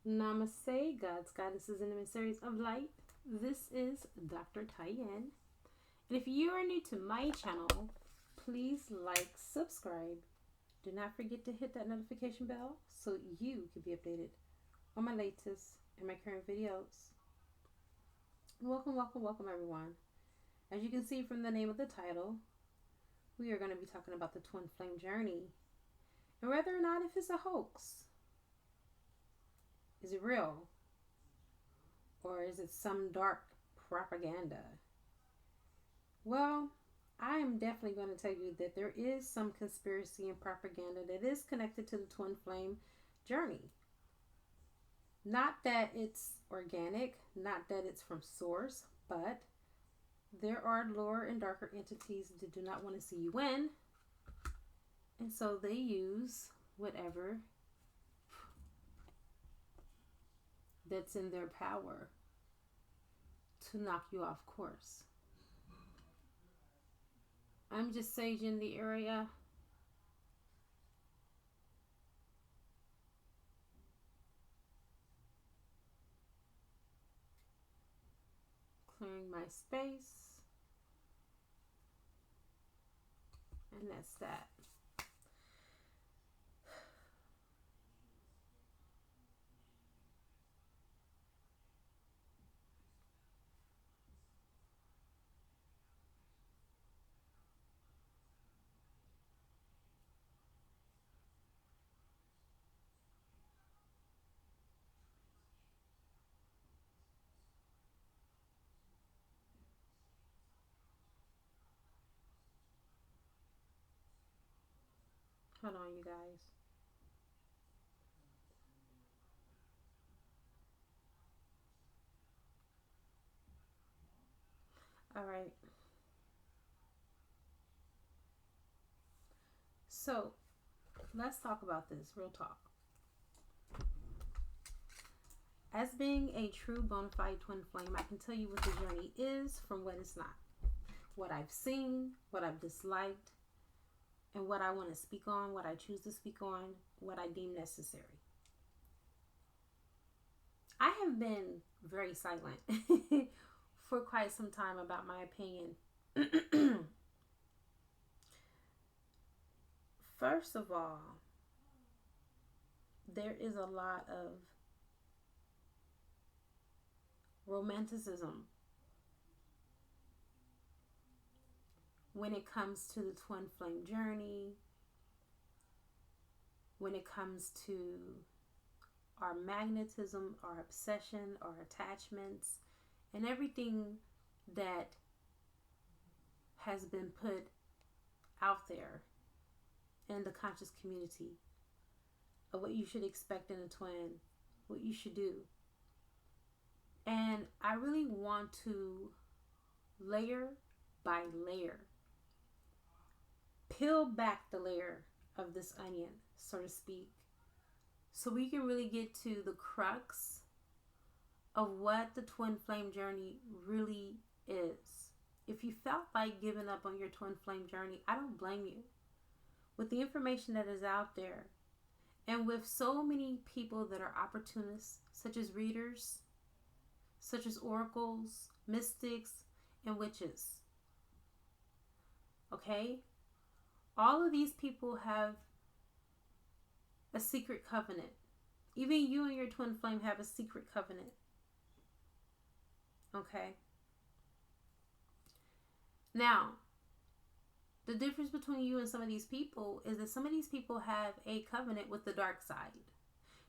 Namaste, gods, goddesses, and emissaries of light. This is Dr. Tyen. And if you are new to my channel, please like, subscribe. Do not forget to hit that notification bell so you can be updated on my latest and my current videos. Welcome, welcome, welcome, everyone. As you can see from the name of the title, we are going to be talking about the twin flame journey and whether or not if it's a hoax. Is it real? Or is it some dark propaganda? Well, I am definitely going to tell you that there is some conspiracy and propaganda that is connected to the twin flame journey. Not that it's organic, not that it's from source, but there are lower and darker entities that do not want to see you win. And so they use whatever that's in their power to knock you off course. I'm just saging the area. Clearing my space. And that's that. Hold on, you guys. All right. So, let's talk about this. Real talk. As being a true bona fide twin flame, I can tell you what the journey is from what it's not. What I've seen, what I've disliked, and what I want to speak on, what I choose to speak on, what I deem necessary. I have been very silent for quite some time about my opinion. First of all, there is a lot of romanticism when it comes to the twin flame journey, when it comes to our magnetism, our obsession, our attachments, and everything that has been put out there in the conscious community of what you should expect in a twin, what you should do. And I really want to layer by layer peel back the layer of this onion, so to speak, so we can really get to the crux of what the twin flame journey really is. If you felt like giving up on your twin flame journey, I don't blame you. With the information that is out there, and with so many people that are opportunists, such as readers, such as oracles, mystics, and witches. Okay? All of these people have a secret covenant. Even you and your twin flame have a secret covenant. Okay? Now, the difference between you and some of these people is that some of these people have a covenant with the dark side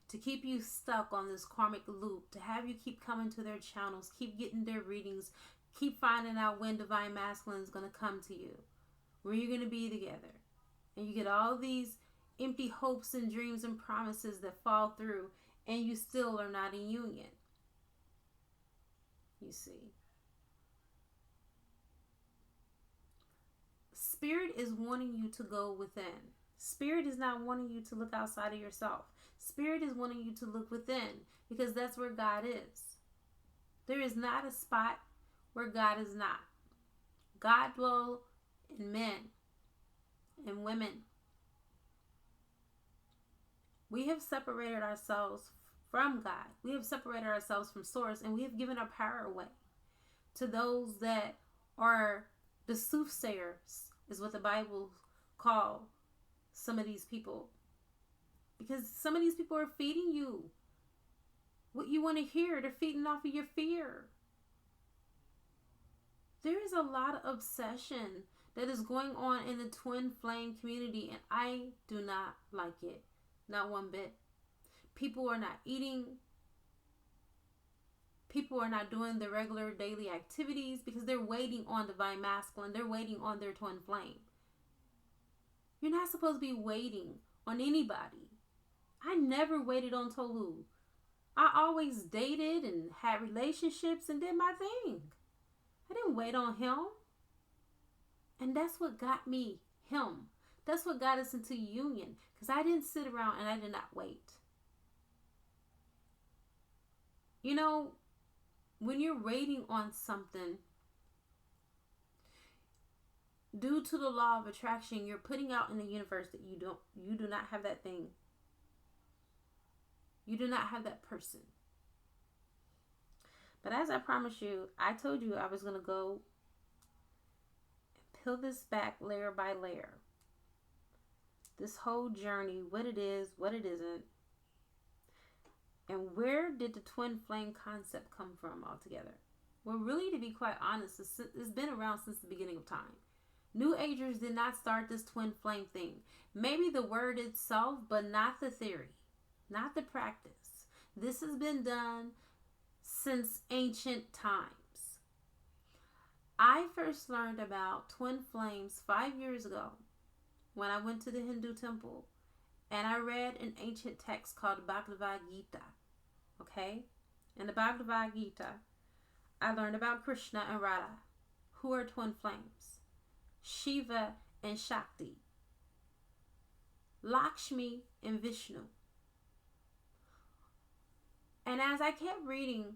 to keep you stuck on this karmic loop, to have you keep coming to their channels, keep getting their readings, keep finding out when divine masculine is going to come to you, where you're going to be together. And you get all these empty hopes and dreams and promises that fall through, and you still are not in union. You see. Spirit is wanting you to go within. Spirit is not wanting you to look outside of yourself. Spirit is wanting you to look within, because that's where God is. There is not a spot where God is not. God dwells in men and women. We have separated ourselves from God. We have separated ourselves from source, and we have given our power away to those that are the soothsayers, is what the Bible call some of these people. Because some of these people are feeding you what you want to hear. They're feeding off of your fear. There is a lot of obsession that is going on in the twin flame community, and I do not like it. Not one bit. People are not eating. People are not doing the regular daily activities because they're waiting on divine masculine. They're waiting on their twin flame. You're not supposed to be waiting on anybody. I never waited on Tolu. I always dated and had relationships and did my thing. I didn't wait on him. And that's what got me him. That's what got us into union. Because I didn't sit around and I did not wait. You know, when you're waiting on something, due to the law of attraction, you're putting out in the universe that you do not have that thing. You do not have that person. But as I promised you, I told you I was going to go and peel this back layer by layer. This whole journey, what it is, what it isn't. And where did the twin flame concept come from altogether? Well, really, to be quite honest, it's been around since the beginning of time. New Agers did not start this twin flame thing. Maybe the word itself, but not the theory, not the practice. This has been done since ancient times. I first learned about twin flames 5 years ago when I went to the Hindu temple and I read an ancient text called Bhagavad Gita. Okay? In the Bhagavad Gita, I learned about Krishna and Radha, who are twin flames. Shiva and Shakti. Lakshmi and Vishnu. And as I kept reading,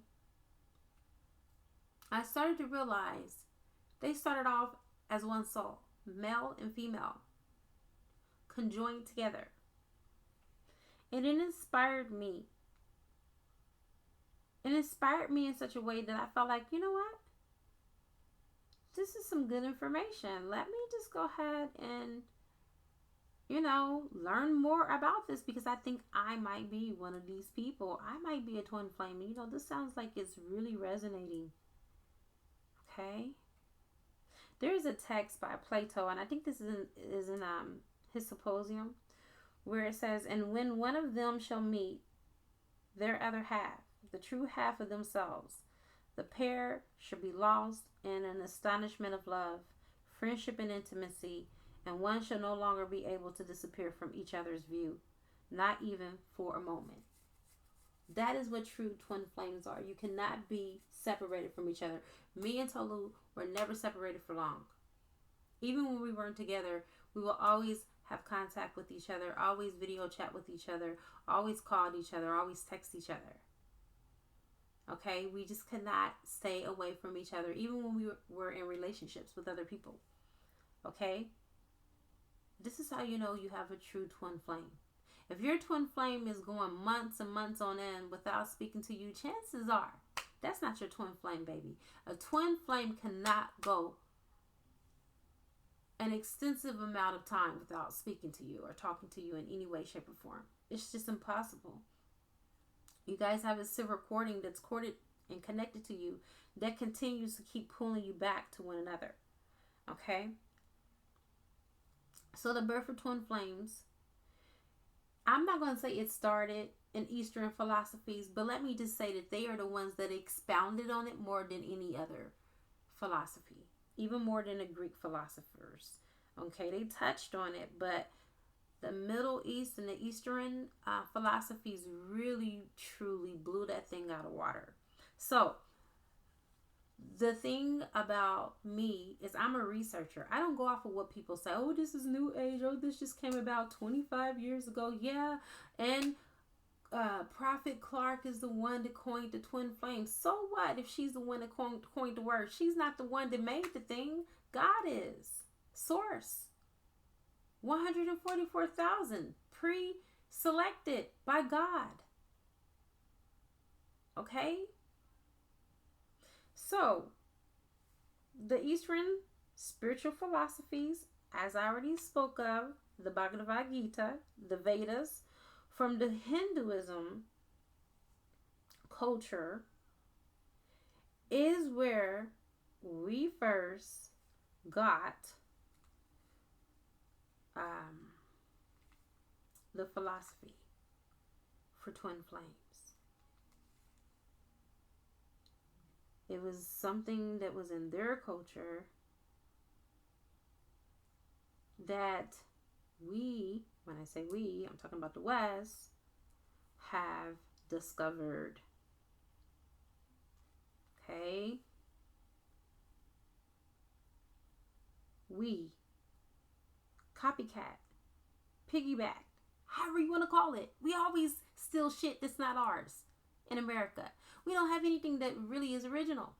I started to realize they started off as one soul, male and female, conjoined together. And it inspired me. It inspired me in such a way that I felt like, you know what? This is some good information. Let me just go ahead and, learn more about this because I think I might be one of these people. I might be a twin flame. This sounds like it's really resonating. Okay? There is a text by Plato, and I think this is in his Symposium, where it says, "And when one of them shall meet their other half, the true half of themselves, the pair shall be lost in an astonishment of love, friendship, and intimacy, and one shall no longer be able to disappear from each other's view, not even for a moment." That is what true twin flames are. You cannot be separated from each other. Me and Tolu were never separated for long. Even when we weren't together, we will always have contact with each other, always video chat with each other, always call each other, always text each other. Okay? We just could not stay away from each other, even when we were in relationships with other people. Okay? This is how you know you have a true twin flame. If your twin flame is going months and months on end without speaking to you, chances are that's not your twin flame, baby. A twin flame cannot go an extensive amount of time without speaking to you or talking to you in any way, shape, or form. It's just impossible. You guys have a silver cording that's corded and connected to you that continues to keep pulling you back to one another. Okay? So the birth of twin flames, I'm not going to say it started in Eastern philosophies, but let me just say that they are the ones that expounded on it more than any other philosophy, even more than the Greek philosophers. Okay, they touched on it, but the Middle East and the Eastern philosophies really, truly blew that thing out of water. So, the thing about me is I'm a researcher. I don't go off of what people say. Oh, this is New Age. Oh, this just came about 25 years ago. Yeah, and Prophet Clark is the one that coined the twin flame. So what if she's the one that coined the word? She's not the one that made the thing. God is. Source. 144,000 pre-selected by God. Okay? So, the Eastern spiritual philosophies, as I already spoke of, the Bhagavad Gita, the Vedas, from the Hinduism culture, is where we first got the philosophy for twin flames. It was something that was in their culture that we, when I say we, I'm talking about the West, have discovered. Okay? We, copycat, piggyback, however you want to call it. We always steal shit that's not ours in America. We don't have anything that really is original.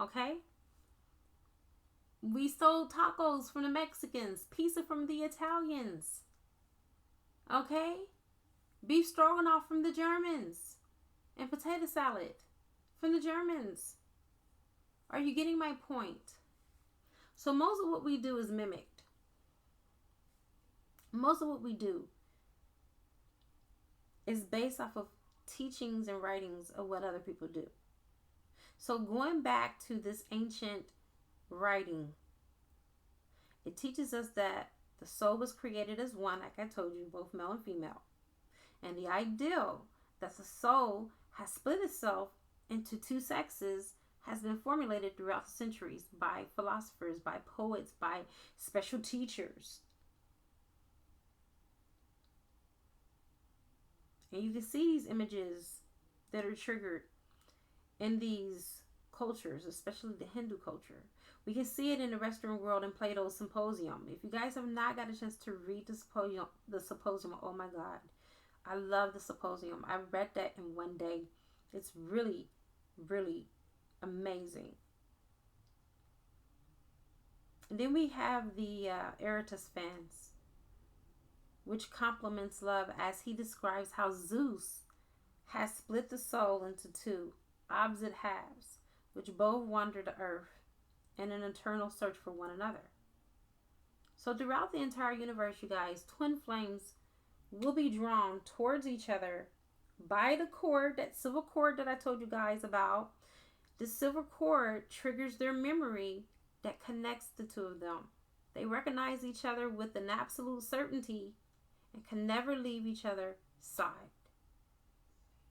Okay? We stole tacos from the Mexicans, pizza from the Italians. Okay? Beef stroganoff from the Germans. And potato salad from the Germans. Are you getting my point? So most of what we do is mimicked. Most of what we do is based off of teachings and writings of what other people do. So going back to this ancient writing, it teaches us that the soul was created as one, like I told you, both male and female. And the ideal that the soul has split itself into two sexes has been formulated throughout the centuries by philosophers, by poets, by special teachers. And you can see these images that are triggered in these cultures, especially the Hindu culture. We can see it in the Western world in Plato's Symposium. If you guys have not got a chance to read the Symposium, oh my God. I love the Symposium. I read that in one day. It's really, really amazing. And then we have the Eratosphans, which complements love as he describes how Zeus has split the soul into two opposite halves, which both wander the earth in an eternal search for one another. So throughout the entire universe, you guys, twin flames will be drawn towards each other by the cord, that silver cord that I told you guys about. The silver cord triggers their memory that connects the two of them. They recognize each other with an absolute certainty and can never leave each other's side.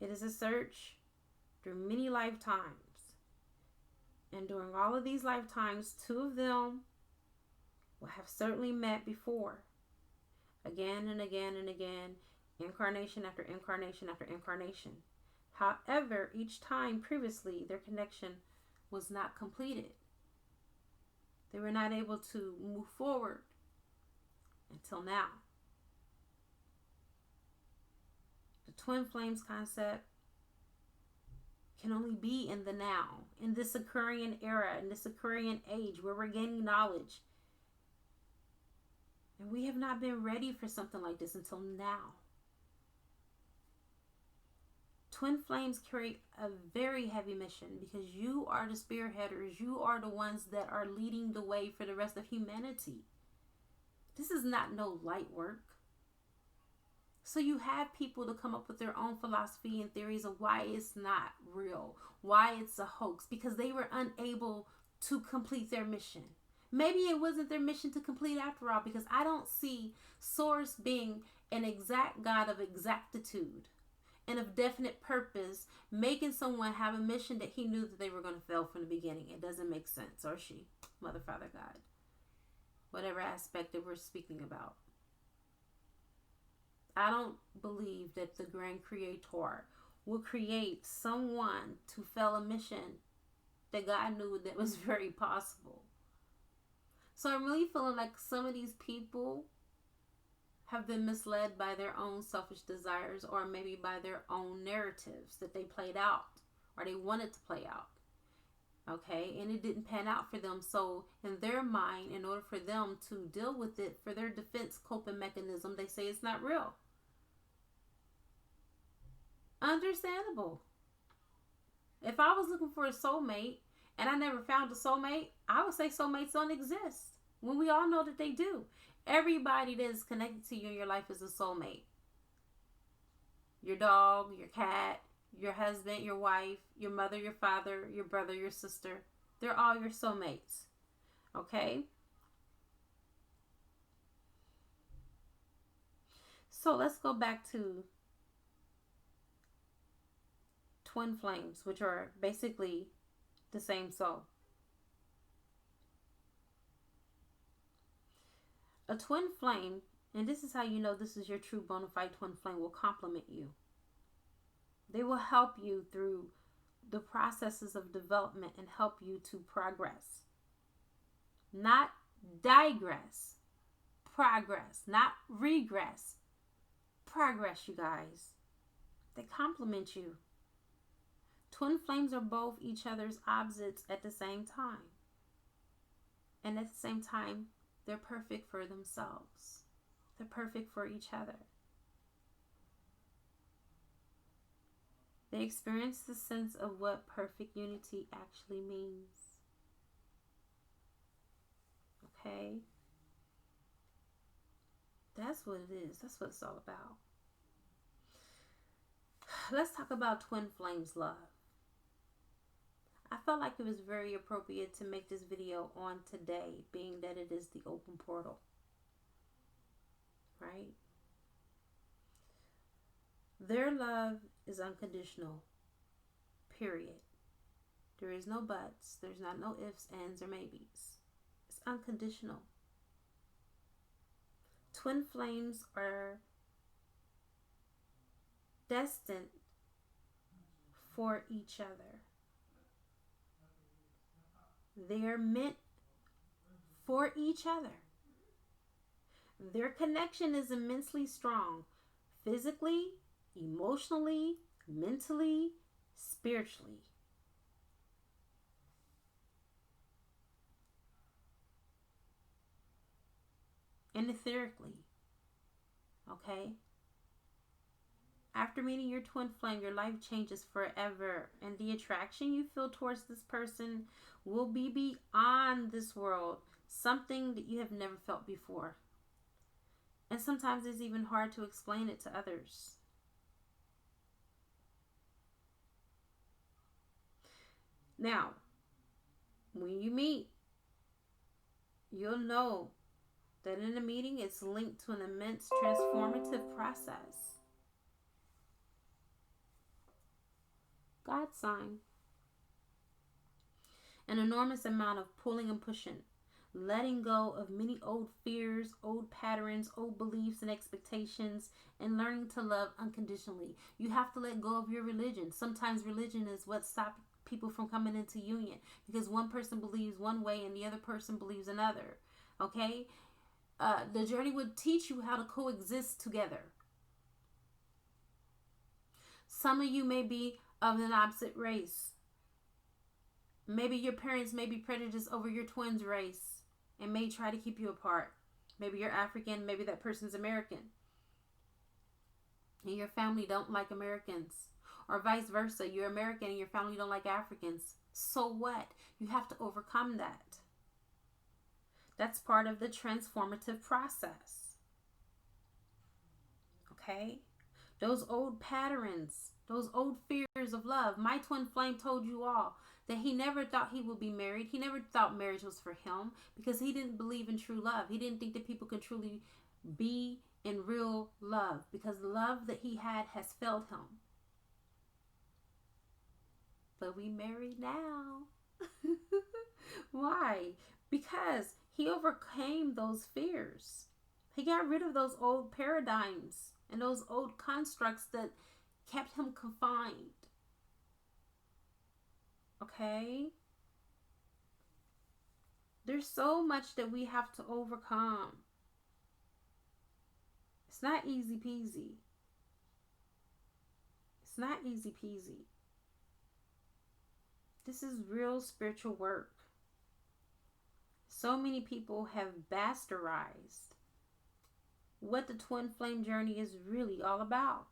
It is a search through many lifetimes. And during all of these lifetimes, two of them will have certainly met before. Again and again and again, incarnation after incarnation after incarnation. However, each time previously, their connection was not completed. They were not able to move forward until now. The twin flames concept can only be in the now, in this Aquarian era, in this Aquarian age where we're gaining knowledge. And we have not been ready for something like this until now. Twin flames carry a very heavy mission because you are the spearheaders. You are the ones that are leading the way for the rest of humanity. This is not no light work. So you have people to come up with their own philosophy and theories of why it's not real, why it's a hoax, because they were unable to complete their mission. Maybe it wasn't their mission to complete after all, because I don't see Source being an exact God of exactitude and of definite purpose, making someone have a mission that he knew that they were going to fail from the beginning. It doesn't make sense. Or she, Mother, Father, God. Whatever aspect that we're speaking about. I don't believe that the Grand Creator will create someone to fail a mission that God knew that was very possible. So I'm really feeling like some of these people have been misled by their own selfish desires, or maybe by their own narratives that they played out or they wanted to play out. Okay, and it didn't pan out for them. So in their mind, in order for them to deal with it, for their defense coping mechanism, they say it's not real. Understandable. If I was looking for a soulmate and I never found a soulmate, I would say soulmates don't exist. When we all know that they do. Everybody that is connected to you in your life is a soulmate. Your dog, your cat, your husband, your wife, your mother, your father, your brother, your sister. They're all your soulmates. Okay? So let's go back to twin flames, which are basically the same soul. A twin flame, and this is how you know this is your true bona fide twin flame, will complement you. They will help you through the processes of development and help you to progress. Not digress. Progress. Not regress. Progress, you guys. They complement you. Twin flames are both each other's opposites at the same time. And at the same time, they're perfect for themselves. They're perfect for each other. They experience the sense of what perfect unity actually means. Okay? That's what it is. That's what it's all about. Let's talk about twin flames love. I felt like it was very appropriate to make this video on today, being that it is the open portal. Right? Their love is unconditional. Period. There is no buts. There's not no ifs, ands, or maybes. It's unconditional. Twin flames are destined for each other. They are meant for each other. Their connection is immensely strong, physically, emotionally, mentally, spiritually. And etherically. Okay? After meeting your twin flame, your life changes forever. And the attraction you feel towards this person will be beyond this world. Something that you have never felt before. And sometimes it's even hard to explain it to others. Now, when you meet, you'll know that in the meeting it's linked to an immense transformative process. God sign. An enormous amount of pulling and pushing. Letting go of many old fears, old patterns, old beliefs and expectations, and learning to love unconditionally. You have to let go of your religion. Sometimes religion is what stops people from coming into union because one person believes one way and the other person believes another. Okay? The journey would teach you how to coexist together. Some of you may be of an opposite race. Maybe your parents may be prejudiced over your twin's race and may try to keep you apart. Maybe you're African, maybe that person's American. And your family don't like Americans. Or vice versa, you're American and your family don't like Africans. So what? You have to overcome that. That's part of the transformative process. Okay? Those old patterns, those old fears of love. My twin flame told you all that he never thought he would be married. He never thought marriage was for him because he didn't believe in true love. He didn't think that people could truly be in real love because the love that he had has failed him. But we married now. Why? Because he overcame those fears. He got rid of those old paradigms and those old constructs that kept him confined. Okay? There's so much that we have to overcome. It's not easy peasy. It's not easy peasy. This is real spiritual work. So many people have bastardized what the twin flame journey is really all about.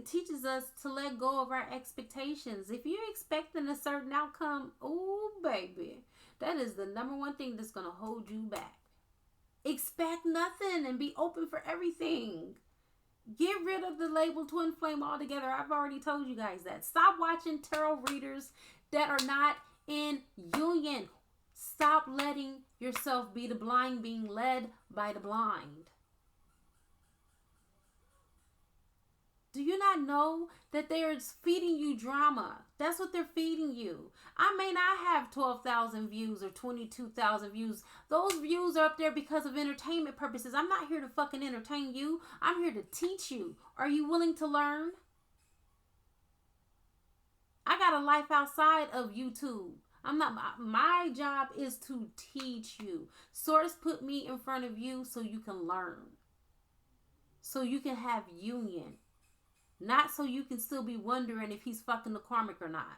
It teaches us to let go of our expectations. If you're expecting a certain outcome, oh baby, that is the number one thing that's going to hold you back. Expect nothing and be open for everything. Get rid of the label twin flame altogether. I've already told you guys that. Stop watching tarot readers that are not in union. Stop letting yourself be the blind being led by the blind. Do you not know that they're feeding you drama? That's what they're feeding you. I may not have 12,000 views or 22,000 views. Those views are up there because of entertainment purposes. I'm not here to fucking entertain you. I'm here to teach you. Are you willing to learn? I got a life outside of YouTube. My job is to teach you. Source put me in front of you so you can learn. So you can have union. Not so you can still be wondering if he's fucking the karmic or not.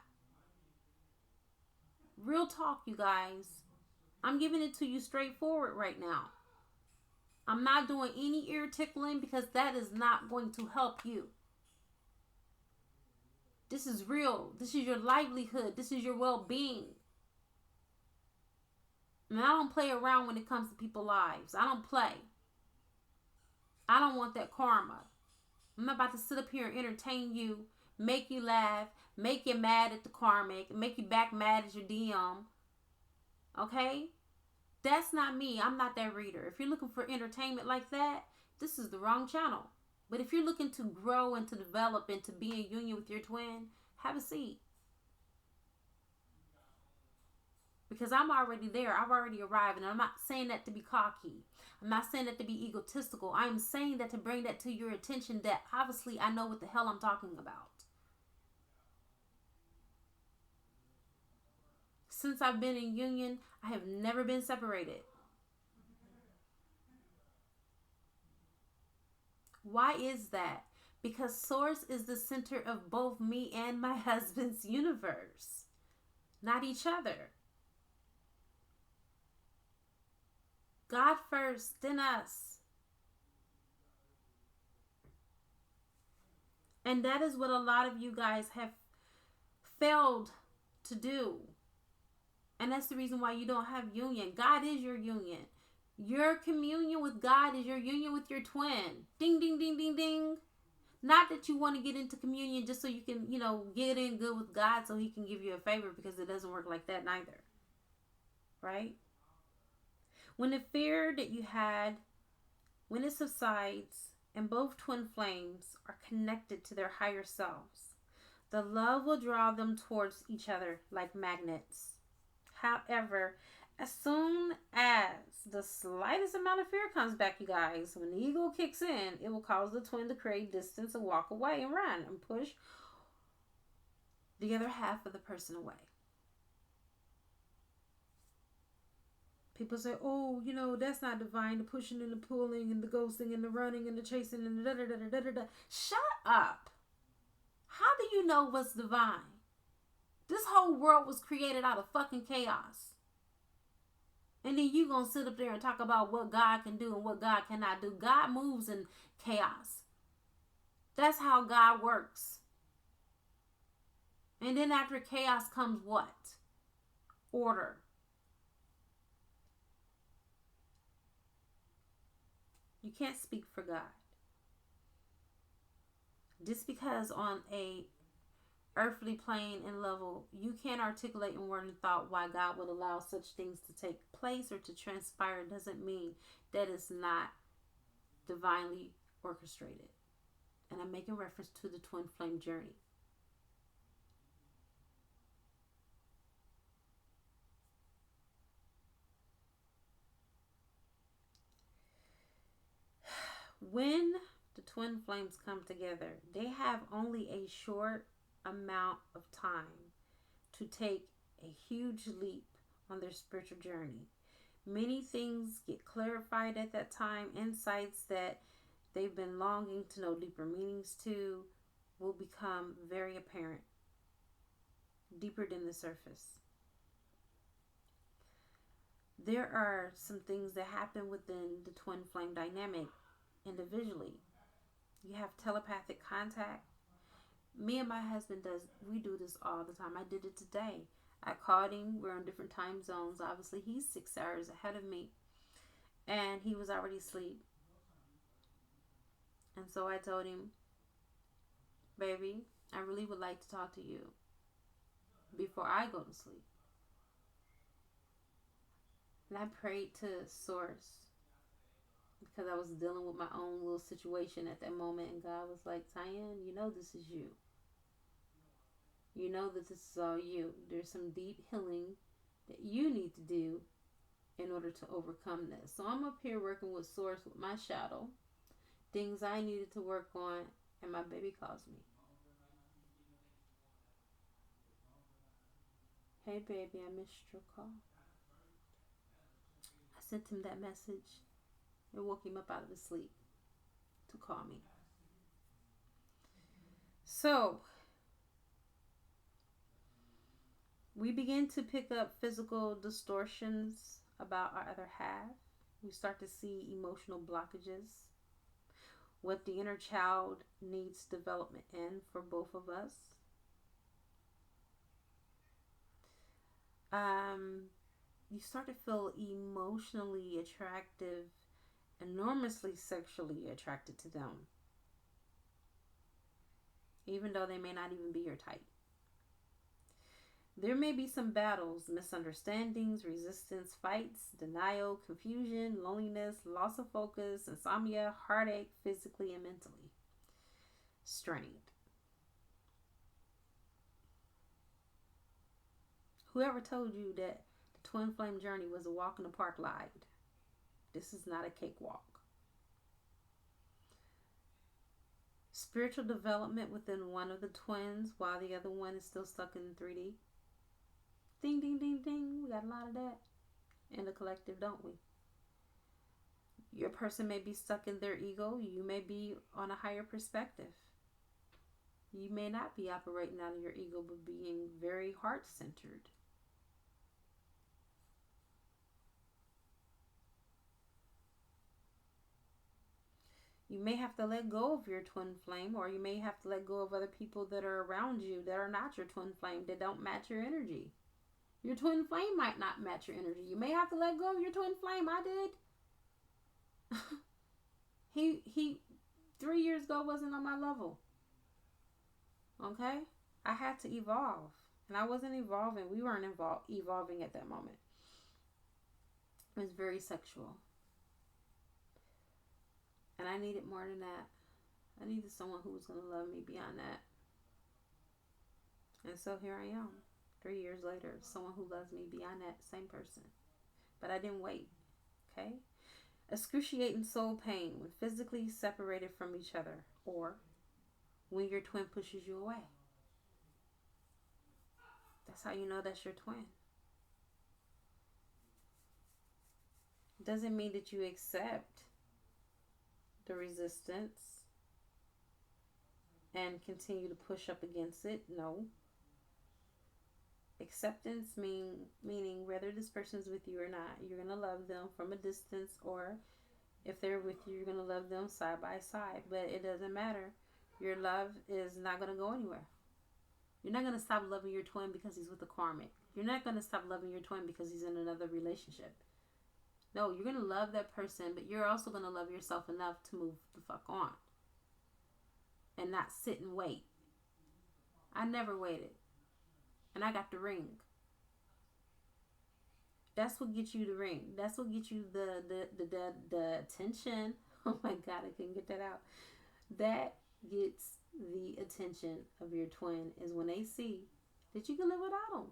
Real talk, you guys. I'm giving it to you straightforward right now. I'm not doing any ear tickling because that is not going to help you. This is real. This is your livelihood. This is your well-being. And I don't play around when it comes to people's lives. I don't play. I don't want that karma. I'm not about to sit up here and entertain you, make you laugh, make you mad at the karmic, make you back mad at your DM. Okay? That's not me. I'm not that reader. If you're looking for entertainment like that, this is the wrong channel. But if you're looking to grow and to develop and to be in union with your twin, have a seat. Because I'm already there. I've already arrived. And I'm not saying that to be cocky. I'm not saying that to be egotistical. I'm saying that to bring that to your attention that obviously I know what the hell I'm talking about. Since I've been in union, I have never been separated. Why is that? Because Source is the center of both me and my husband's universe, not each other. God first, then us. And that is what a lot of you guys have failed to do. And that's the reason why you don't have union. God is your union. Your communion with God is your union with your twin. Ding, ding, ding, ding, ding. Not that you want to get into communion just so you can, get in good with God so he can give you a favor, because it doesn't work like that neither. Right? When the fear that you had, when it subsides and both twin flames are connected to their higher selves, the love will draw them towards each other like magnets. However, as soon as the slightest amount of fear comes back, you guys, when the ego kicks in, it will cause the twin to create distance and walk away and run and push the other half of the person away. People say, oh, that's not divine, the pushing and the pulling and the ghosting and the running and the chasing and the da-da-da-da-da-da. Shut up. How do you know what's divine? This whole world was created out of fucking chaos. And then you gonna sit up there and talk about what God can do and what God cannot do. God moves in chaos. That's how God works. And then after chaos comes what? Order. You can't speak for God. Just because on a earthly plane and level, you can't articulate in word and thought why God would allow such things to take place or to transpire, doesn't mean that it's not divinely orchestrated. And I'm making reference to the twin flame journey. When the twin flames come together, they have only a short amount of time to take a huge leap on their spiritual journey. Many things get clarified at that time. Insights that they've been longing to know deeper meanings to will become very apparent, deeper than the surface. There are some things that happen within the twin flame dynamic individually. You have telepathic contact. Me and my husband we do this all the time. I did it today. I called him. We're on different time zones. Obviously, he's 6 hours ahead of me, and he was already asleep. And so I told him, baby, I really would like to talk to you before I go to sleep. And I prayed to Source because I was dealing with my own little situation at that moment. And God was like, Tyann, you know this is you. You know that this is all you. There's some deep healing that you need to do in order to overcome this. So I'm up here working with Source with my shadow, things I needed to work on, and my baby calls me. Hey baby, I missed your call. I sent him that message. It woke him up out of his sleep to call me. So we begin to pick up physical distortions about our other half. We start to see emotional blockages, what the inner child needs development in for both of us. You start to feel emotionally attractive, enormously sexually attracted to them, even though they may not even be your type. There may be some battles, misunderstandings, resistance, fights, denial, confusion, loneliness, loss of focus, insomnia, heartache, physically and mentally strained. Whoever told you that the twin flame journey was a walk in the park lied. This is not a cakewalk. Spiritual development within one of the twins while the other one is still stuck in 3D. Ding, ding, ding, ding. We got a lot of that in the collective, don't we? Your person may be stuck in their ego. You may be on a higher perspective. You may not be operating out of your ego, but being very heart-centered. You may have to let go of your twin flame, or you may have to let go of other people that are around you that are not your twin flame, that don't match your energy. Your twin flame might not match your energy. You may have to let go of your twin flame. I did. He 3 years ago wasn't on my level. Okay? I had to evolve. And I wasn't evolving. We weren't evolving at that moment. It was very sexual. And I needed more than that. I needed someone who was going to love me beyond that. And so here I am, 3 years later, someone who loves me beyond that same person. But I didn't wait, okay? Excruciating soul pain when physically separated from each other, or when your twin pushes you away. That's how you know that's your twin. Doesn't mean that you accept the resistance and continue to push up against it. No. Acceptance meaning whether this person's with you or not, you're going to love them from a distance, or if they're with you, you're going to love them side by side. But it doesn't matter. Your love is not going to go anywhere. You're not going to stop loving your twin because he's with a karmic. You're not going to stop loving your twin because he's in another relationship. No, you're going to love that person, but you're also going to love yourself enough to move the fuck on. And not sit and wait. I never waited. And I got the ring. That's what gets you the ring. That's what gets you the attention. Oh my God, I couldn't get that out. That gets the attention of your twin is when they see that you can live without them.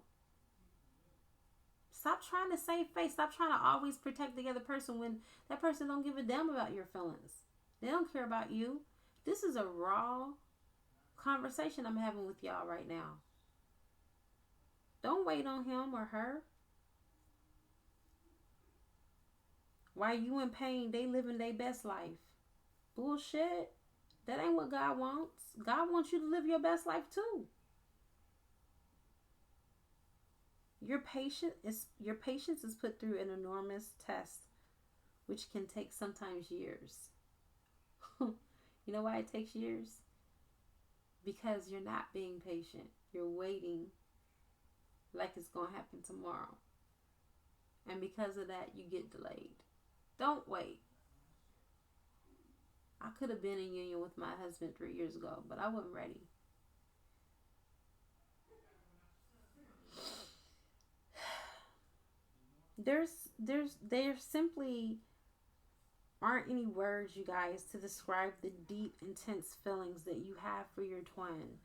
Stop trying to save face. Stop trying to always protect the other person when that person don't give a damn about your feelings. They don't care about you. This is a raw conversation I'm having with y'all right now. Don't wait on him or her. While you in pain, they living their best life. Bullshit. That ain't what God wants. God wants you to live your best life too. Your patience is put through an enormous test, which can take sometimes years. You know why it takes years? because you're not being patient. You're waiting like it's going to happen tomorrow. And because of that, you get delayed. Don't wait. I could have been in union with my husband 3 years ago, but I wasn't ready. There simply aren't any words, you guys, to describe the deep, intense feelings that you have for your twin.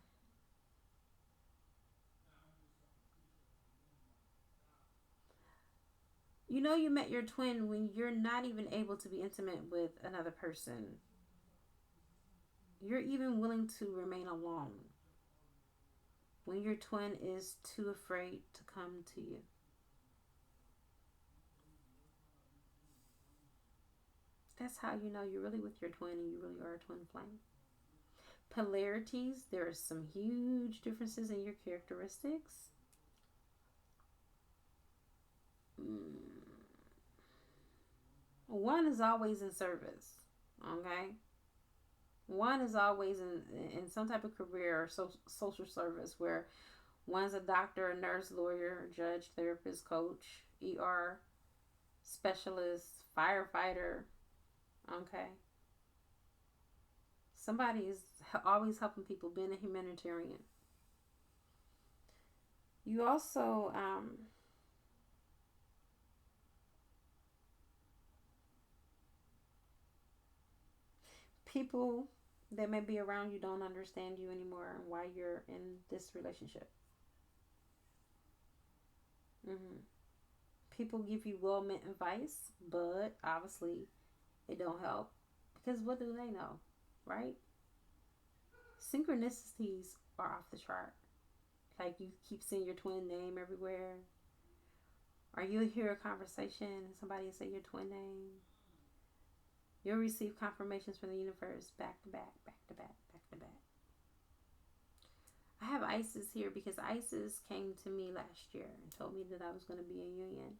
You know you met your twin when you're not even able to be intimate with another person. You're even willing to remain alone when your twin is too afraid to come to you. That's how you know you're really with your twin and you really are a twin flame. Polarities, there are some huge differences in your characteristics. One is always in service, okay? One is always in some type of career or social service, where one's a doctor, a nurse, lawyer, judge, therapist, coach, ER specialist, firefighter, okay? Somebody is always helping people, being a humanitarian. You also people that may be around you don't understand you anymore and why you're in this relationship. People give you well-meant advice, but obviously it don't help, because what do they know, right? Synchronicities are off the chart. Like, you keep seeing your twin name everywhere, or you'll hear a conversation and somebody will say your twin name. You'll receive confirmations from the universe back to back, back to back, back to back. I have Isis here because Isis came to me last year and told me that I was going to be in union,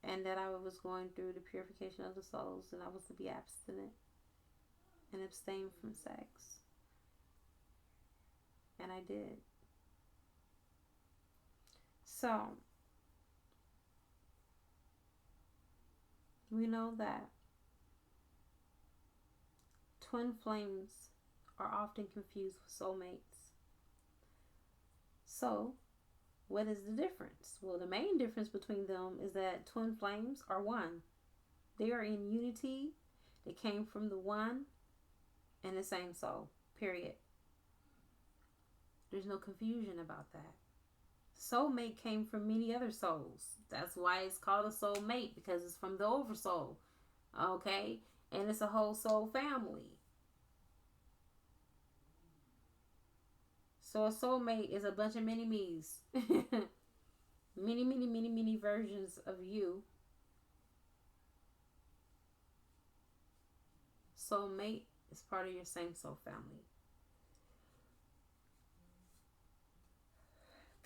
and that I was going through the purification of the souls, and I was to be abstinent and abstain from sex. And I did. So, we know that twin flames are often confused with soulmates. So, what is the difference? Well, the main difference between them is that twin flames are one. They are in unity. They came from the one and the same soul. Period. There's no confusion about that. Soulmate came from many other souls. That's why it's called a soulmate, because it's from the oversoul. Okay? And it's a whole soul family. So a soulmate is a bunch of mini-me's. many versions of you. Soulmate is part of your same soul family.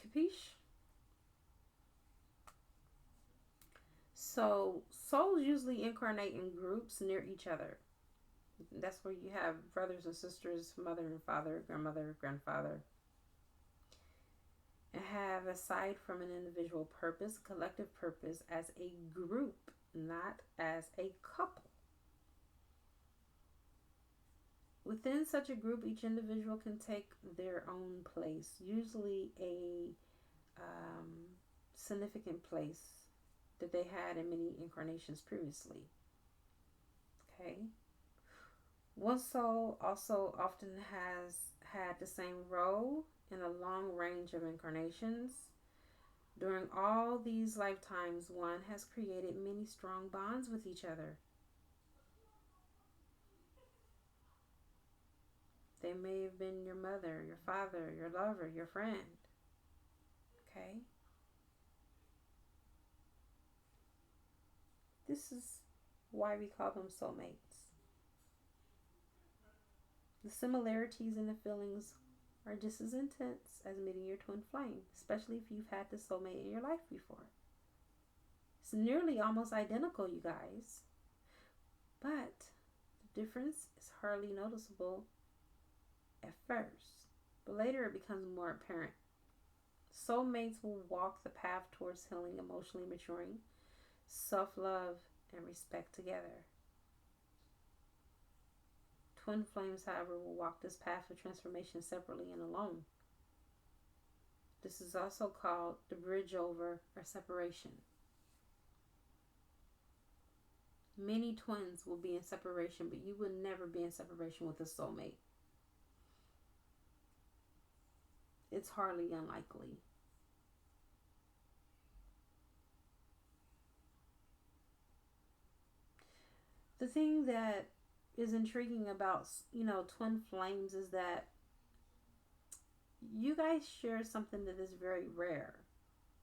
Capiche? So souls usually incarnate in groups near each other. That's where you have brothers and sisters, mother and father, grandmother, grandfather. And have, aside from an individual purpose, a collective purpose as a group, not as a couple. Within such a group, each individual can take their own place, usually a significant place that they had in many incarnations previously. Okay. One soul also often has had the same role in a long range of incarnations. During all these lifetimes, one has created many strong bonds with each other. They may have been your mother, your father, your lover, your friend. Okay? This is why we call them soulmates. The similarities in the feelings are just as intense as meeting your twin flame, especially if you've had this soulmate in your life before. It's nearly almost identical, you guys. But the difference is hardly noticeable at first, but later it becomes more apparent. Soulmates will walk the path towards healing, emotionally maturing, self-love, and respect together. Twin flames, however, will walk this path of transformation separately and alone. This is also called the bridge over or separation. Many twins will be in separation, but you will never be in separation with a soulmate. It's hardly unlikely. The thing that is intriguing about, twin flames is that you guys share something that is very rare,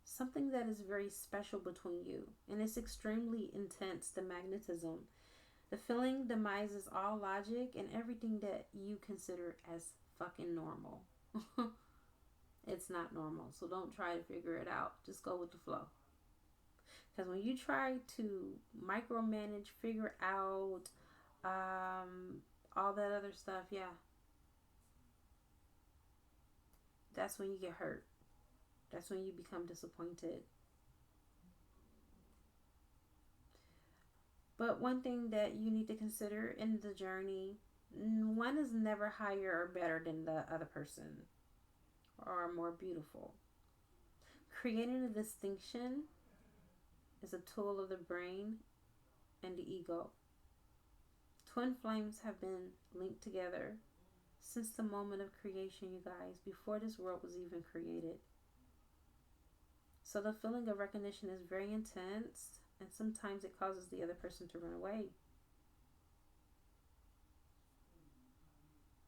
something that is very special between you, and it's extremely intense. The magnetism, the feeling demises all logic and everything that you consider as fucking normal. It's not normal, so don't try to figure it out. Just go with the flow. Because when you try to micromanage, figure out all that other stuff, that's when you get hurt. That's when you become disappointed. But one thing that you need to consider in the journey, one is never higher or better than the other person or more beautiful. Creating a distinction is a tool of the brain and the ego. Twin flames have been linked together since the moment of creation, you guys, before this world was even created. So the feeling of recognition is very intense, and sometimes it causes the other person to run away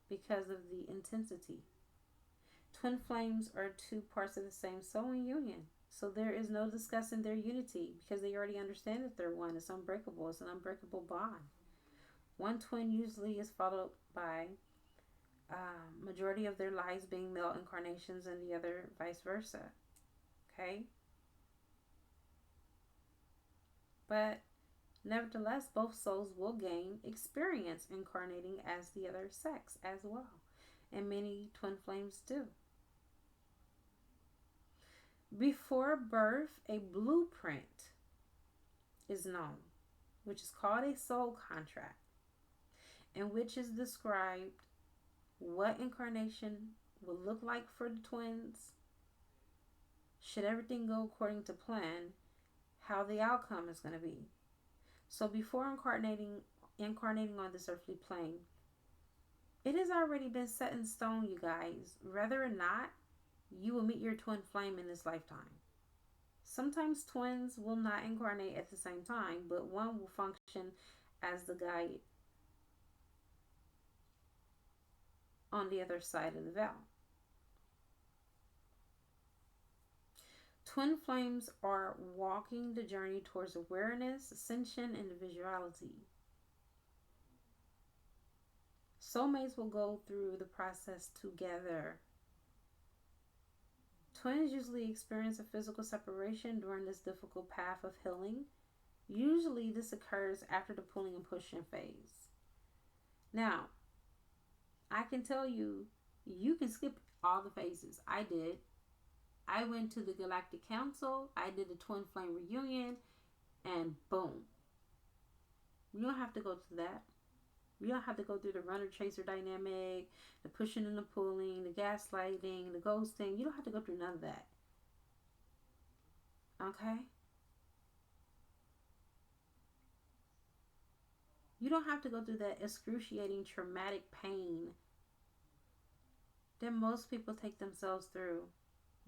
because of the intensity. Twin flames are two parts of the same soul in union. So there is no discussing their unity because they already understand that they're one. It's unbreakable. It's an unbreakable bond. One twin usually is followed by majority of their lives being male incarnations and the other vice versa. Okay? But nevertheless, both souls will gain experience incarnating as the other sex as well. And many twin flames do. Before birth, a blueprint is known, which is called a soul contract, in which is described what incarnation will look like for the twins, should everything go according to plan, how the outcome is going to be. So before incarnating on this earthly plane, it has already been set in stone, you guys. Whether or not you will meet your twin flame in this lifetime. Sometimes twins will not incarnate at the same time, but one will function as the guide on the other side of the veil. Twin flames are walking the journey towards awareness, ascension, and individuality. Soulmates will go through the process together. Twins usually experience a physical separation during this difficult path of healing. Usually this occurs after the pulling and pushing phase. Now, I can tell you, you can skip all the phases. I did. I went to the Galactic Council. I did the Twin Flame Reunion. And boom. You don't have to go through that. You don't have to go through the runner-chaser dynamic, the pushing and the pulling, the gaslighting, the ghosting. You don't have to go through none of that. Okay? You don't have to go through that excruciating, traumatic pain that most people take themselves through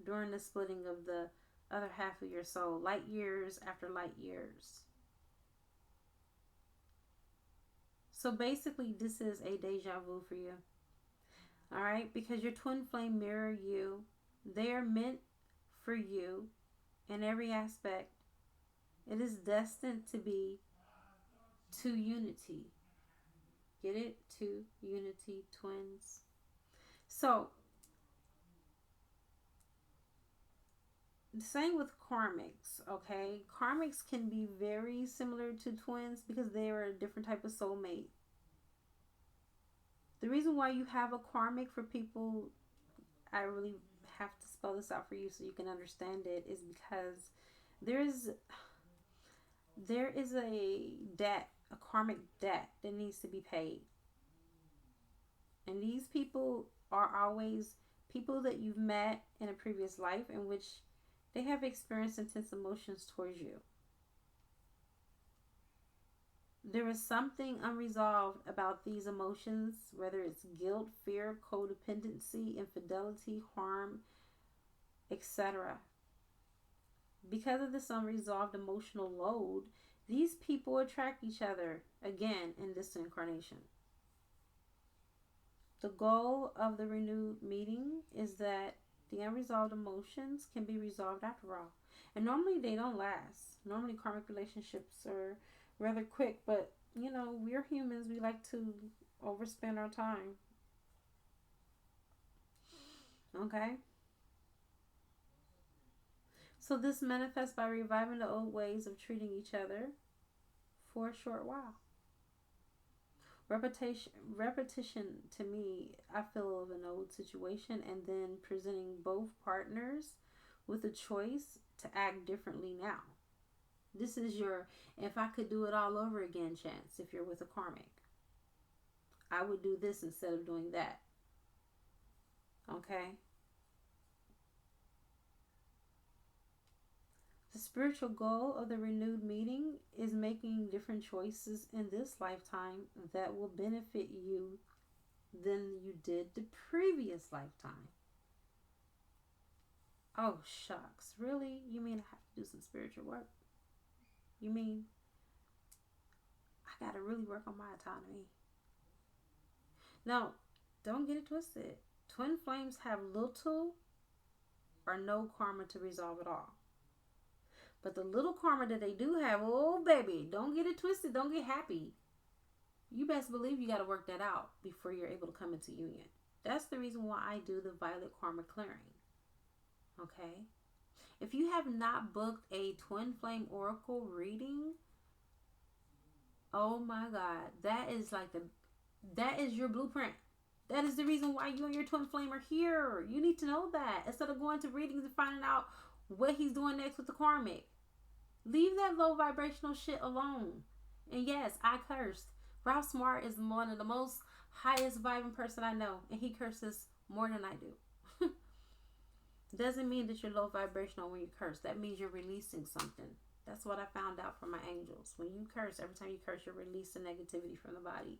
during the splitting of the other half of your soul, light years after light years. So basically, this is a deja vu for you. All right? Because your twin flame mirror you. They are meant for you in every aspect. It is destined to be to unity. Get it? To unity, twins. So, the same with karmics, okay? Karmics can be very similar to twins because they are a different type of soulmate. The reason why you have a karmic, for people, I really have to spell this out for you so you can understand it, is because there's there is a debt, a karmic debt that needs to be paid. And these people are always people that you've met in a previous life in which they have experienced intense emotions towards you. There is something unresolved about these emotions, whether it's guilt, fear, codependency, infidelity, harm, etc. Because of this unresolved emotional load, these people attract each other again in this incarnation. The goal of the renewed meeting is that the unresolved emotions can be resolved after all. And normally they don't last. Normally karmic relationships are rather quick, but we're humans. We like to overspend our time. Okay? So this manifests by reviving the old ways of treating each other for a short while. Repetition to me, I feel, of an old situation, and then presenting both partners with a choice to act differently now. This is your if I could do it all over again chance. If you're with a karmic, I would do this instead of doing that. Okay? The spiritual goal of the renewed meeting is making different choices in this lifetime that will benefit you than you did the previous lifetime. Oh, shucks. Really? You mean I have to do some spiritual work? You mean I got to really work on my autonomy? Now, don't get it twisted. Twin flames have little or no karma to resolve at all. But the little karma that they do have, oh baby, don't get it twisted. Don't get happy. You best believe you got to work that out before you're able to come into union. That's the reason why I do the violet karma clearing. Okay? If you have not booked a twin flame oracle reading, oh my God, that is your blueprint. That is the reason why you and your twin flame are here. You need to know that instead of going to readings and finding out what he's doing next with the karmic. Leave that low vibrational shit alone. And yes, I cursed. Ralph Smart is one of the most highest vibing person I know, and he curses more than I do. Doesn't mean that you're low vibrational when you curse. That means you're releasing something. That's what I found out from my angels. When you curse, every time you curse, you're releasing negativity from the body.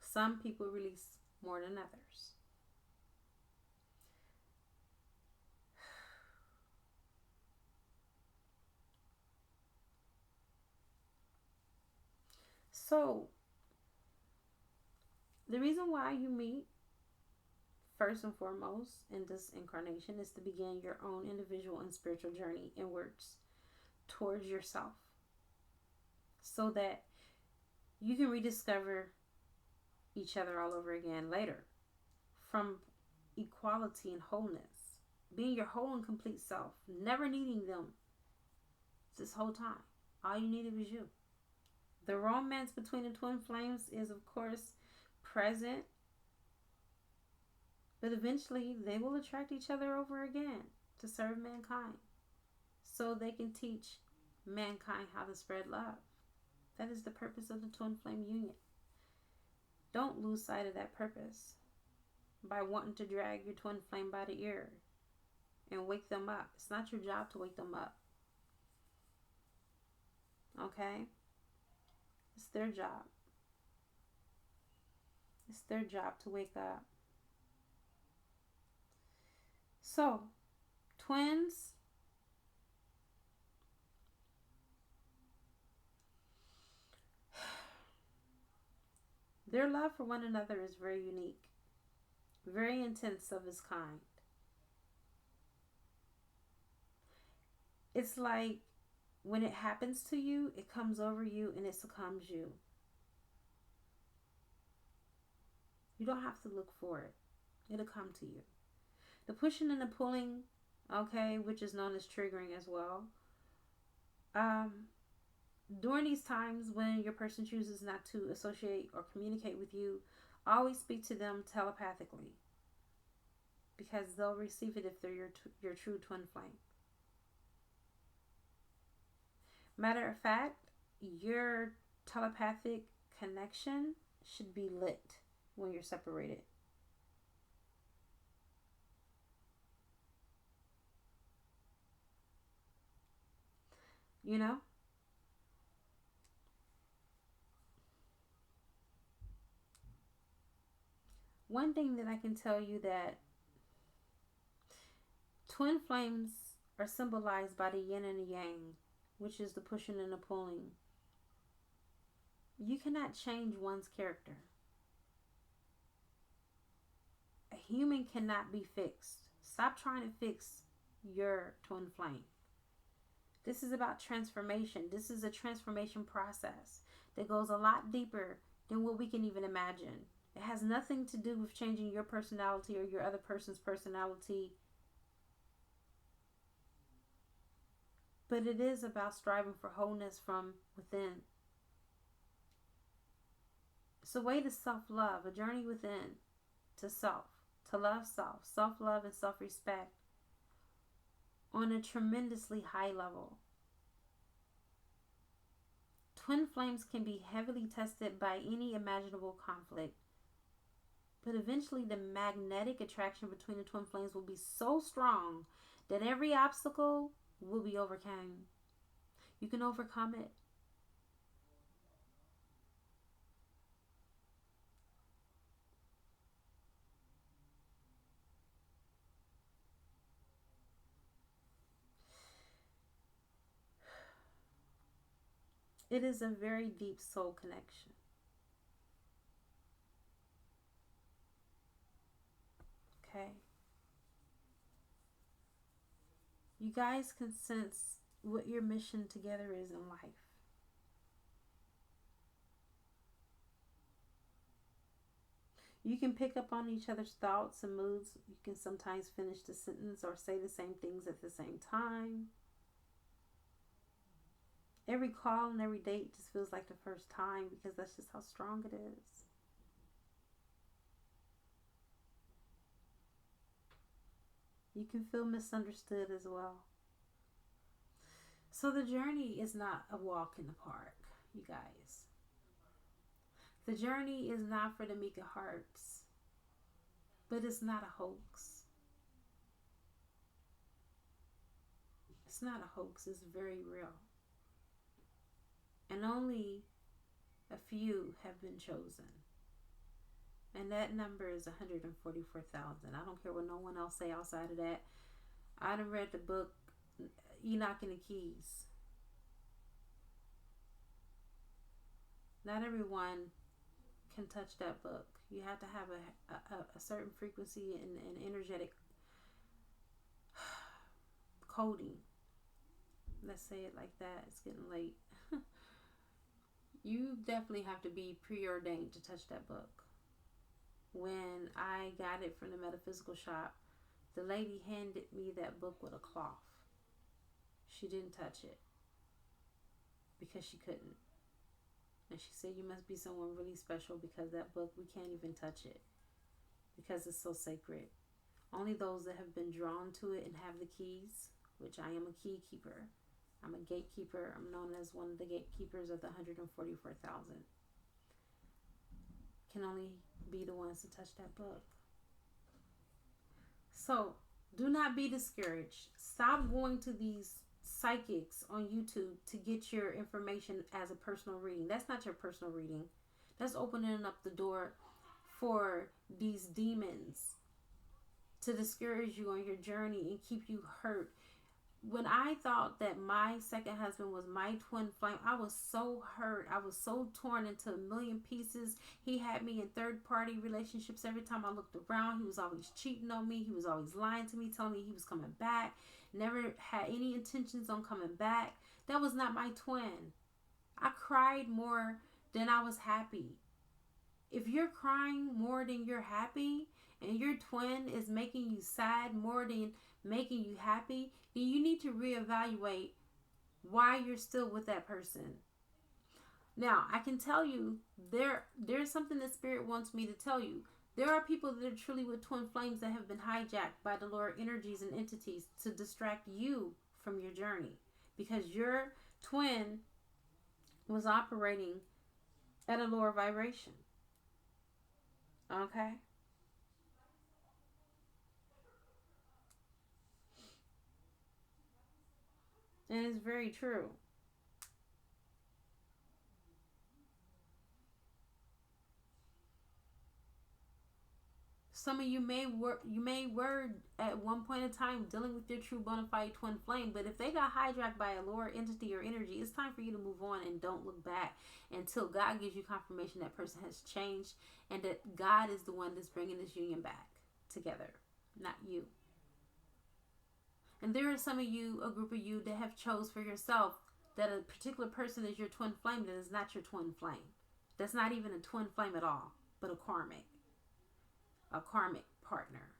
Some people release more than others. So, the reason why you meet, first and foremost, in this incarnation is to begin your own individual and spiritual journey inwards towards yourself, so that you can rediscover each other all over again later from equality and wholeness, being your whole and complete self, never needing them this whole time. All you needed was you. The romance between the twin flames is, of course, present, but eventually they will attract each other over again to serve mankind, so they can teach mankind how to spread love. That is the purpose of the twin flame union. Don't lose sight of that purpose by wanting to drag your twin flame by the ear and wake them up. It's not your job to wake them up. Okay? It's their job. It's their job to wake up. So, twins, their love for one another is very unique, very intense of its kind. It's like when it happens to you, it comes over you and it succumbs you. You don't have to look for it. It'll come to you. The pushing and the pulling, okay, which is known as triggering as well, During these times when your person chooses not to associate or communicate with you, always speak to them telepathically, because they'll receive it if they're your true twin flame. Matter of fact, your telepathic connection should be lit when you're separated. You know? One thing that I can tell you, that twin flames are symbolized by the yin and the yang, which is the pushing and the pulling. You cannot change one's character. A human cannot be fixed. Stop trying to fix your twin flame. This is about transformation. This is a transformation process that goes a lot deeper than what we can even imagine. It has nothing to do with changing your personality or your other person's personality, but it is about striving for wholeness from within. It's a way to self-love, a journey within, to self, to love self, self-love and self-respect on a tremendously high level. Twin flames can be heavily tested by any imaginable conflict, but eventually the magnetic attraction between the twin flames will be so strong that every obstacle will be overcome. You can overcome it. It is a very deep soul connection. Okay? You guys can sense what your mission together is in life. You can pick up on each other's thoughts and moods. You can sometimes finish the sentence or say the same things at the same time. Every call and every date just feels like the first time, because that's just how strong it is. You can feel misunderstood as well. So the journey is not a walk in the park, you guys. The journey is not for the meek of hearts, but it's not a hoax. It's not a hoax, it's very real. And only a few have been chosen. And that number is 144,000. I don't care what no one else say outside of that. I done read the book Enoch and the Keys. Not everyone can touch that book. You have to have a certain frequency and energetic coding. Let's say it like that. It's getting late. You definitely have to be preordained to touch that book. When I got it from the metaphysical shop, the lady handed me that book with a cloth. She didn't touch it because she couldn't. And she said, you must be someone really special, because that book, we can't even touch it because it's so sacred. Only those that have been drawn to it and have the keys, which I am a key keeper. I'm a gatekeeper. I'm known as one of the gatekeepers of the 144,000. Can only be the ones to touch that book. So do not be discouraged. Stop going to these psychics on YouTube to get your information as a personal reading. That's not your personal reading. That's opening up the door for these demons to discourage you on your journey and keep you hurt. When I thought that my second husband was my twin flame, I was so hurt. I was so torn into a million pieces. He had me in third-party relationships. Every time I looked around, he was always cheating on me. He was always lying to me, telling me he was coming back. Never had any intentions on coming back. That was not my twin. I cried more than I was happy. If you're crying more than you're happy, and your twin is making you sad more than making you happy, then you need to reevaluate why you're still with that person. Now, I can tell you there's something that Spirit wants me to tell you. There are people that are truly with twin flames that have been hijacked by the lower energies and entities to distract you from your journey, because your twin was operating at a lower vibration. Okay? And it's very true. Some of you were at one point in time dealing with your true bona fide twin flame, but if they got hijacked by a lower entity or energy, it's time for you to move on and don't look back until God gives you confirmation that person has changed and that God is the one that's bringing this union back together, not you. And there are some of you, a group of you, that have chose for yourself that a particular person is your twin flame that is not your twin flame. That's not even a twin flame at all, but a karmic partner.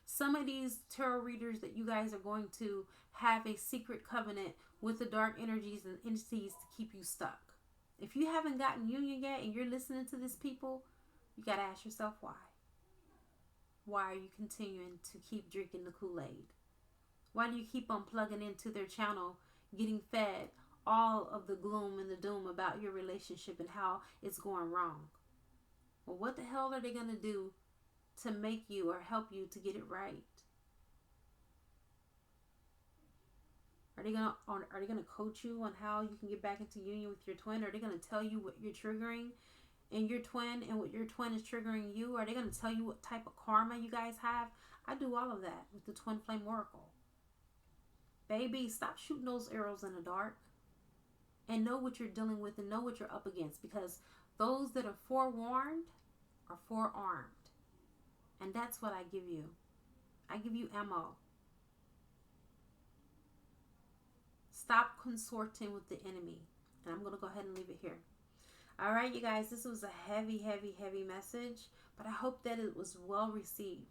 Some of these tarot readers that you guys are going to have a secret covenant with the dark energies and entities to keep you stuck. If you haven't gotten union yet and you're listening to these people, you got to ask yourself why. Why are you continuing to keep drinking the Kool-Aid? Why do you keep on plugging into their channel, getting fed all of the gloom and the doom about your relationship and how it's going wrong? Well, what the hell are they going to do to make you or help you to get it right? Are they gonna coach you on how you can get back into union with your twin? Are they gonna tell you what you're triggering in your twin and what your twin is triggering you? Are they gonna tell you what type of karma you guys have? I do all of that with the Twin Flame Oracle. Baby, stop shooting those arrows in the dark and know what you're dealing with and know what you're up against, because those that are forewarned are forearmed. And that's what I give you. I give you ammo. Stop consorting with the enemy. And I'm going to go ahead and leave it here. All right, you guys, this was a heavy, heavy, heavy message, but I hope that it was well received.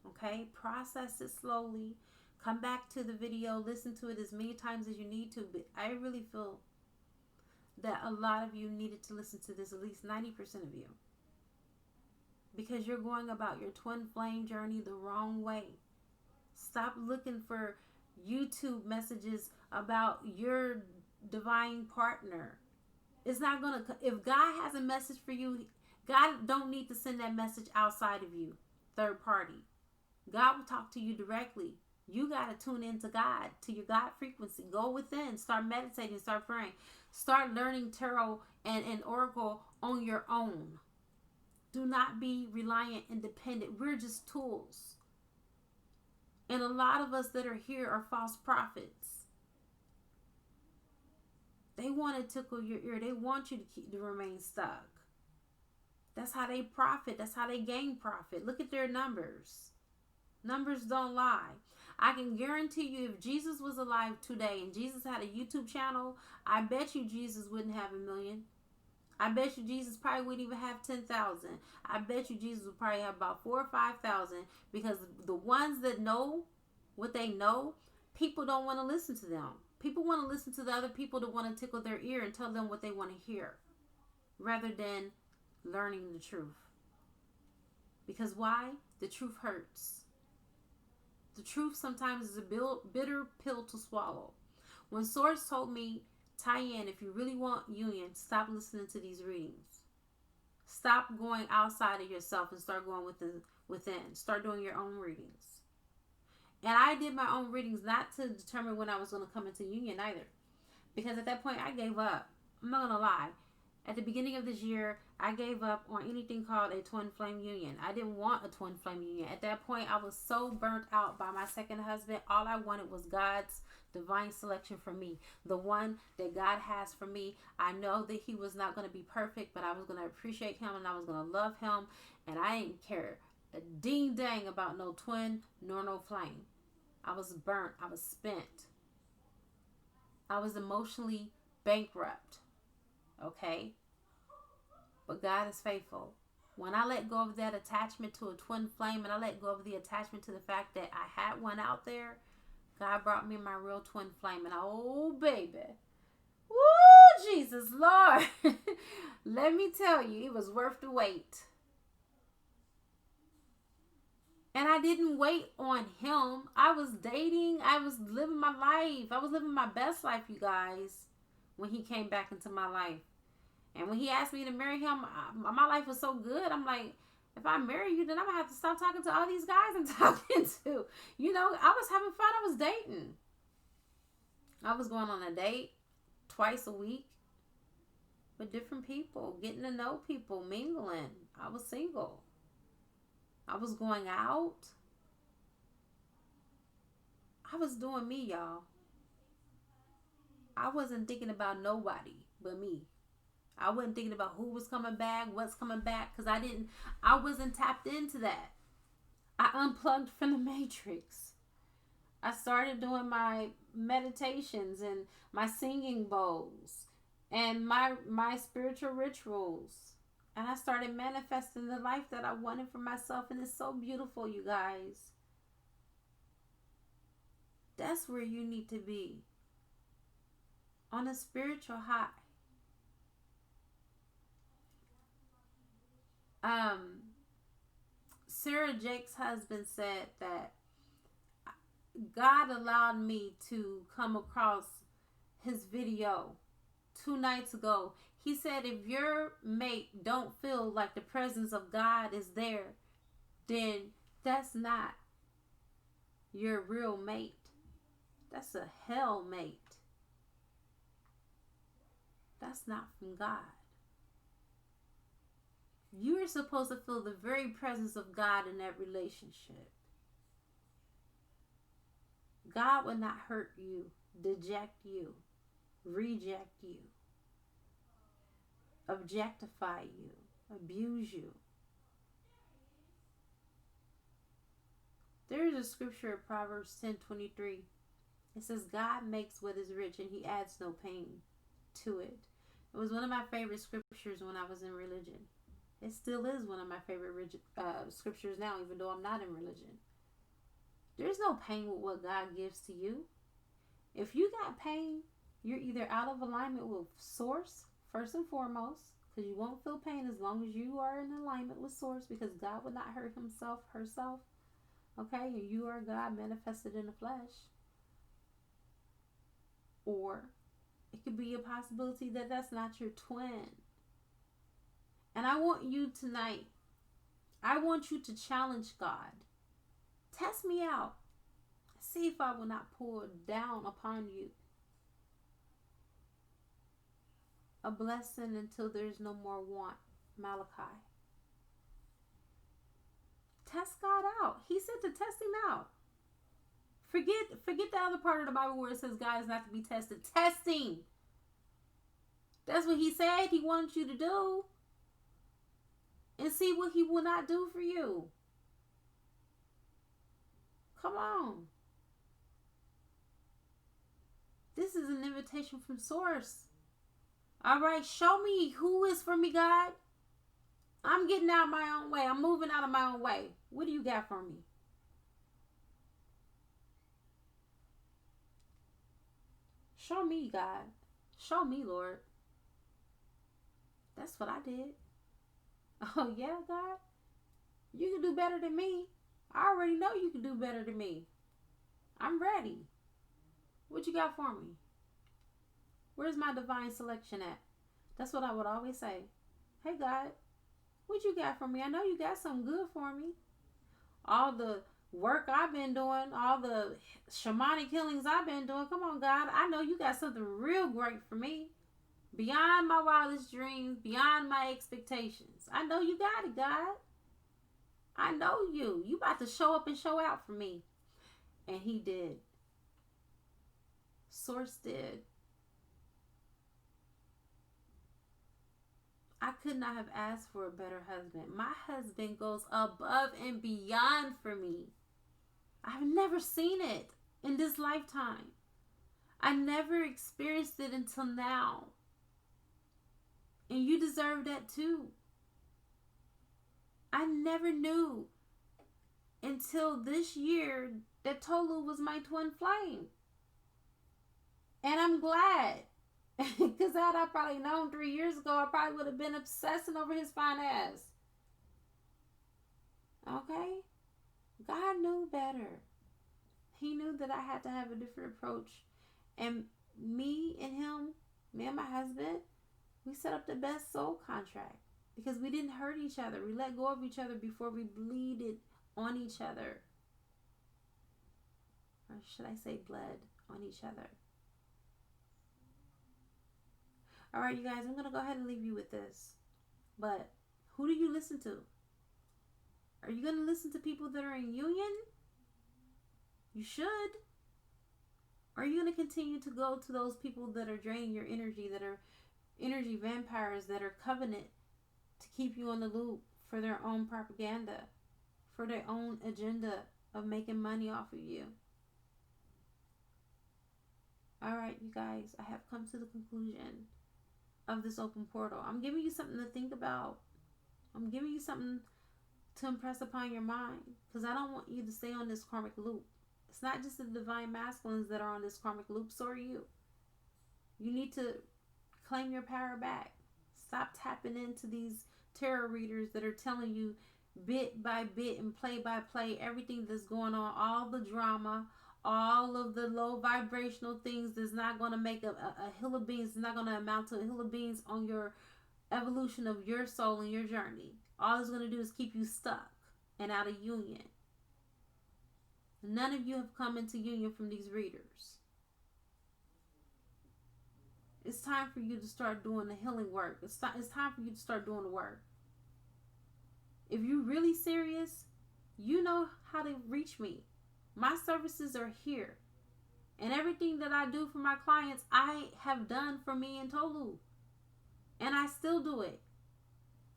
Okay? Process it slowly. Come back to the video. Listen to it as many times as you need to. But I really feel that a lot of you needed to listen to this, at least 90% of you. Because you're going about your twin flame journey the wrong way. Stop looking for YouTube messages about your divine partner. It's not going to, if God has a message for you, God don't need to send that message outside of you, third party. God will talk to you directly. You got to tune into God, to your God frequency. Go within, start meditating, start praying. Start learning tarot and oracle on your own. Do not be reliant and dependent. We're just tools. And a lot of us that are here are false prophets. They want to tickle your ear. They want you to remain stuck. That's how they profit. That's how they gain profit. Look at their numbers. Numbers don't lie. I can guarantee you, if Jesus was alive today and Jesus had a YouTube channel, I bet you Jesus wouldn't have 1 million. I bet you Jesus probably wouldn't even have 10,000. I bet you Jesus would probably have about 4,000 or 5,000, because the ones that know what they know, people don't want to listen to them. People want to listen to the other people that want to tickle their ear and tell them what they want to hear, rather than learning the truth. Because why? The truth hurts. The truth sometimes is a bitter pill to swallow. When Source told me, Tyann, if you really want union, stop listening to these readings. Stop going outside of yourself and start going within. Start doing your own readings. And I did my own readings not to determine when I was going to come into union either. Because at that point, I gave up. I'm not going to lie. At the beginning of this year, I gave up on anything called a twin flame union. I didn't want a twin flame union. At that point, I was so burnt out by my second husband. All I wanted was God's divine selection for me. The one that God has for me. I know that he was not going to be perfect, but I was going to appreciate him and I was going to love him. And I didn't care a ding dang about no twin nor no flame. I was burnt. I was spent. I was emotionally bankrupt. Okay? But God is faithful. When I let go of that attachment to a twin flame, and I let go of the attachment to the fact that I had one out there, God brought me my real twin flame, and oh, baby. Woo, Jesus, Lord. Let me tell you, it was worth the wait. And I didn't wait on him. I was dating. I was living my life. I was living my best life, you guys, when he came back into my life. And when he asked me to marry him, my life was so good. I'm like, if I marry you, then I'm going to have to stop talking to all these guys I'm talking to. You know, I was having fun. I was dating. I was going on a date twice a week with different people, getting to know people, mingling. I was single. I was going out. I was doing me, y'all. I wasn't thinking about nobody but me. I wasn't thinking about who was coming back, what's coming back, because I wasn't tapped into that. I unplugged from the matrix. I started doing my meditations and my singing bowls and my spiritual rituals. And I started manifesting the life that I wanted for myself. And it's so beautiful, you guys. That's where you need to be. On a spiritual high. Sarah Jake's husband said that God allowed me to come across his video 2 nights ago. He said if your mate don't feel like the presence of God is there, then that's not your real mate. That's a hell mate. That's not from God. You are supposed to feel the very presence of God in that relationship. God will not hurt you, deject you, reject you, objectify you, abuse you. There is a scripture in Proverbs 10:23. It says, God makes what is rich and he adds no pain to it. It was one of my favorite scriptures when I was in religion. It still is one of my favorite scriptures now, even though I'm not in religion. There's no pain with what God gives to you. If you got pain, you're either out of alignment with Source, first and foremost, because you won't feel pain as long as you are in alignment with Source, because God would not hurt himself, herself. Okay? And you are God manifested in the flesh. Or it could be a possibility that that's not your twin. And I want you tonight, I want you to challenge God. Test me out. See if I will not pour down upon you a blessing until there's no more want. Malachi. Test God out. He said to test him out. Forget the other part of the Bible where it says God is not to be tested. Testing. That's what he said he wants you to do. And see what he will not do for you. Come on. This is an invitation from Source. All right, show me who is for me, God. I'm getting out of my own way. I'm moving out of my own way. What do you got for me? Show me, God. Show me, Lord. That's what I did. Oh, yeah, God? You can do better than me. I already know you can do better than me. I'm ready. What you got for me? Where's my divine selection at? That's what I would always say. Hey, God, what you got for me? I know you got something good for me. All the work I've been doing, all the shamanic healings I've been doing. Come on, God. I know you got something real great for me. Beyond my wildest dreams, beyond my expectations. I know you got it, God. I know you. You about to show up and show out for me. And he did. Source did. I could not have asked for a better husband. My husband goes above and beyond for me. I've never seen it in this lifetime. I never experienced it until now. And you deserve that too. I never knew until this year that Tolu was my twin flame. And I'm glad. Because had I probably known 3 years ago, I probably would have been obsessing over his fine ass. Okay? God knew better. He knew that I had to have a different approach. And me and my husband, we set up the best soul contract. Because we didn't hurt each other. We let go of each other before we bleeded on each other. Or should I say bled on each other. Alright, you guys, I'm going to go ahead and leave you with this. But who do you listen to? Are you going to listen to people that are in union? You should. Or are you going to continue to go to those people that are draining your energy, that are energy vampires, that are covenant to keep you on the loop for their own propaganda, for their own agenda of making money off of you? Alright, you guys, I have come to the conclusion of this open portal. I'm giving you something to think about. I'm giving you something to impress upon your mind, because I don't want you to stay on this karmic loop. It's not just the divine masculines that are on this karmic loop, so are you. You need to claim your power back. Stop tapping into these tarot readers that are telling you bit by bit and play by play everything that's going on, all the drama, all of the low vibrational things that's not going to make a hill of beans, it's not going to amount to a hill of beans on your evolution of your soul and your journey. All it's going to do is keep you stuck and out of union. None of you have come into union from these readers. It's time for you to start doing the healing work. It's time for you to start doing the work. If you're really serious, you know how to reach me. My services are here. And everything that I do for my clients, I have done for me and Tolu. And I still do it.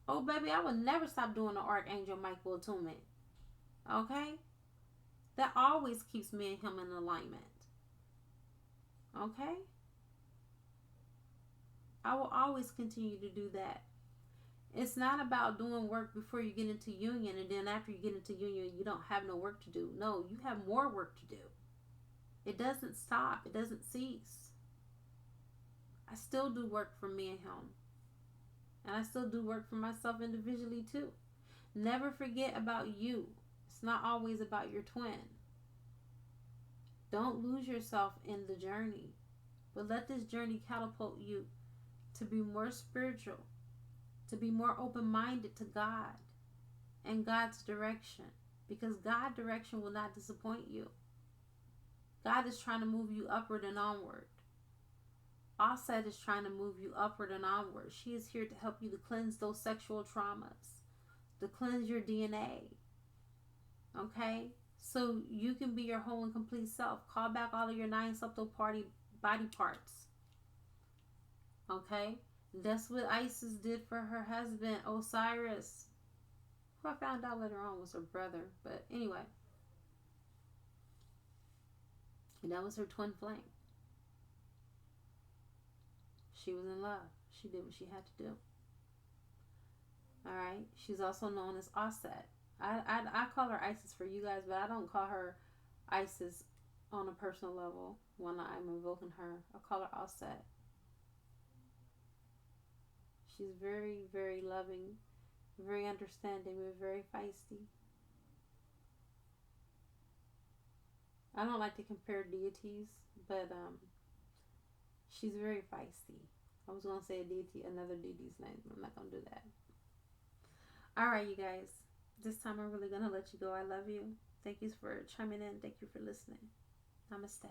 Oh, baby, I will never stop doing the Archangel Michael Attunement. Okay? That always keeps me and him in alignment. Okay? I will always continue to do that. It's not about doing work before you get into union, and then after you get into union, you don't have no work to do. No, you have more work to do. It doesn't stop. It doesn't cease. I still do work for me and him. And I still do work for myself individually too. Never forget about you. It's not always about your twin. Don't lose yourself in the journey. But let this journey catapult you to be more spiritual, to be more open-minded to God and God's direction. Because God's direction will not disappoint you. God is trying to move you upward and onward. Offset is trying to move you upward and onward. She is here to help you to cleanse those sexual traumas, to cleanse your DNA. Okay? So you can be your whole and complete self. Call back all of your 9 subtle body parts. Okay? That's what Isis did for her husband, Osiris, who I found out later on was her brother. But anyway. And that was her twin flame. She was in love. She did what she had to do. Alright? She's also known as Offset. I call her Isis for you guys, but I don't call her Isis on a personal level when I'm invoking her. I call her Offset. She's very, very loving, very understanding, but very feisty. I don't like to compare deities, but she's very feisty. I was going to say another deity's name, but I'm not going to do that. Alright, you guys. This time I'm really going to let you go. I love you. Thank you for chiming in. Thank you for listening. Namaste.